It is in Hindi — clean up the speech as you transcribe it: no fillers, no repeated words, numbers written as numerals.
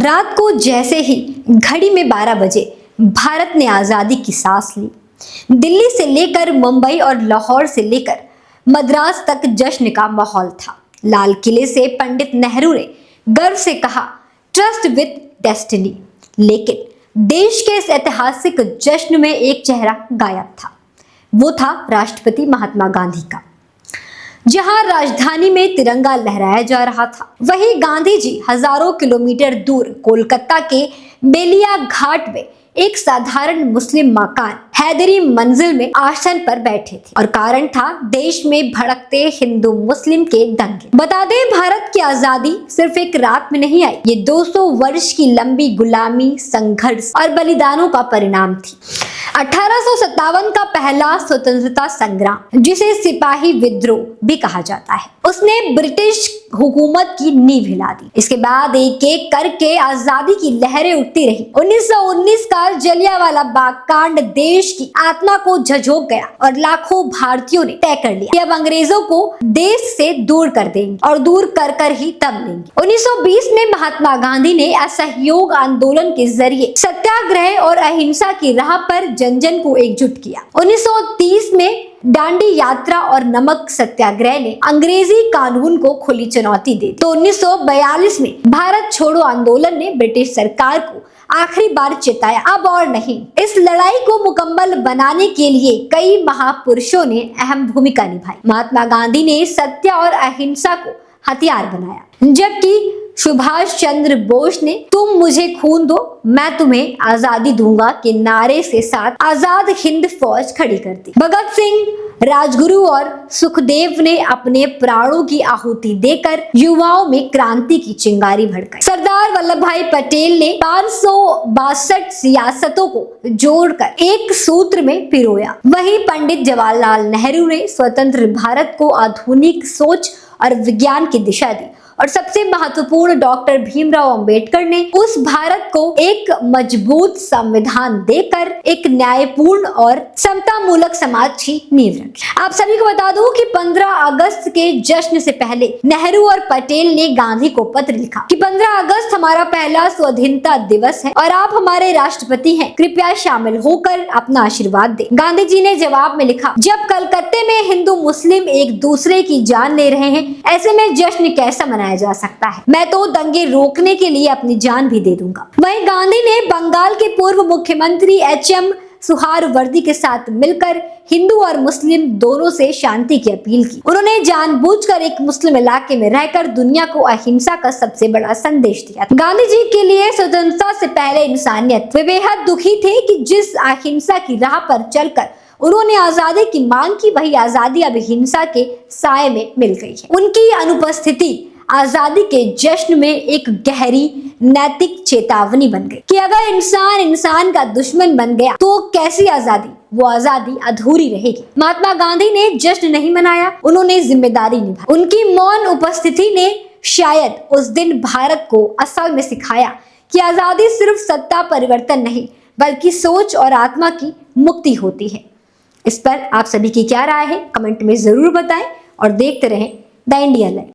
रात को जैसे ही घड़ी में 12 बजे भारत ने आजादी की सांस ली, दिल्ली से लेकर मुंबई और लाहौर से लेकर मद्रास तक जश्न का माहौल था। लाल किले से पंडित नेहरू ने गर्व से कहा, ट्रस्ट विद डेस्टिनी। लेकिन देश के इस ऐतिहासिक जश्न में एक चेहरा गायब था। वो था राष्ट्रपति महात्मा गांधी का। जहां राजधानी में तिरंगा लहराया जा रहा था, वहीं गांधी जी हजारों किलोमीटर दूर कोलकाता के बेलिया घाट में एक साधारण मुस्लिम मकान हैदरी मंजिल में आसन पर बैठे थे और कारण था देश में भड़कते हिंदू मुस्लिम के दंगे। बता दें, भारत की आजादी सिर्फ एक रात में नहीं आई, ये 200 वर्ष की लंबी गुलामी, संघर्ष और बलिदानों का परिणाम थी। 1857 का पहला स्वतंत्रता संग्राम, जिसे सिपाही विद्रोह भी कहा जाता है, उसने ब्रिटिश हुकूमत की नींव हिला दी। इसके बाद एक एक करके आजादी की लहरें उठती रही। 1919 का जलियांवाला बाग कांड देश की आत्मा को झंझोक गया और लाखों भारतीयों ने तय कर लिया कि अब अंग्रेजों को देश से दूर कर देंगे और दूर कर कर ही तब लेंगे। 1920 में महात्मा गांधी ने असहयोग आंदोलन के जरिए सत्याग्रह और अहिंसा की राह पर जन जन को एकजुट किया। 1930 में दांडी यात्रा और नमक सत्याग्रह ने अंग्रेजी कानून को खुली चुनौती दी। तो 1942 में भारत छोड़ो आंदोलन ने ब्रिटिश सरकार को आखिरी बार चेताया, अब और नहीं। इस लड़ाई को मुकम्मल बनाने के लिए कई महापुरुषों ने अहम भूमिका निभाई। महात्मा गांधी ने सत्य और अहिंसा को हथियार बनाया, जबकि सुभाष चंद्र बोस ने तुम मुझे खून दो मैं तुम्हें आजादी दूंगा के नारे से साथ आजाद हिंद फौज खड़ी कर दी। भगत सिंह, राजगुरु और सुखदेव ने अपने प्राणों की आहुति देकर युवाओं में क्रांति की चिंगारी भड़काई। सरदार वल्लभ भाई पटेल ने 562 सियासतों को जोड़कर एक सूत्र में पिरोया। वहीं पंडित जवाहरलाल नेहरू ने स्वतंत्र भारत को आधुनिक सोच और विज्ञान की दिशा दी और सबसे महत्वपूर्ण डॉक्टर भीमराव अंबेडकर ने उस भारत को एक मजबूत संविधान देकर एक न्यायपूर्ण और समतामूलक समाज की नींव रखी। आप सभी को बता दूं कि 15 अगस्त के जश्न से पहले नेहरू और पटेल ने गांधी को पत्र लिखा कि 15 अगस्त हमारा पहला स्वाधीनता दिवस है और आप हमारे राष्ट्रपति हैं, कृपया शामिल होकर अपना आशीर्वाद दें। गांधी जी ने जवाब में लिखा, जब कलकत्ते में हिंदू मुस्लिम एक दूसरे की जान ले रहे हैं, ऐसे में जश्न कैसा मनाया जा सकता है? मैं तो दंगे रोकने के लिए अपनी जान भी दे दूंगा। वहीं गांधी ने बंगाल के पूर्व मुख्यमंत्री एच.एम. सुहारवर्दी के साथ मिलकर हिंदू और मुस्लिम दोनों से शांति की अपील की। उन्होंने जानबूझकर एक मुस्लिम इलाके में रहकर दुनिया को अहिंसा का सबसे बड़ा संदेश दिया। गांधी जी के लिए स्वतंत्रता से पहले इंसानियत। वे बेहद दुखी थे कि जिस अहिंसा की राह पर चलकर उन्होंने आजादी की मांग की, वही आजादी अब हिंसा के साए में मिल गई है। उनकी अनुपस्थिति आजादी के जश्न में एक गहरी नैतिक चेतावनी बन गई कि अगर इंसान इंसान का दुश्मन बन गया तो कैसी आजादी? वो आजादी अधूरी रहेगी। महात्मा गांधी ने जश्न नहीं मनाया, उन्होंने जिम्मेदारी निभाई। उनकी मौन उपस्थिति ने शायद उस दिन भारत को असल में सिखाया कि आजादी सिर्फ सत्ता परिवर्तन नहीं, बल्कि सोच और आत्मा की मुक्ति होती है। इस पर आप सभी की क्या राय है? कमेंट में जरूर बताएं और देखते रहें द इंडिया लाइव।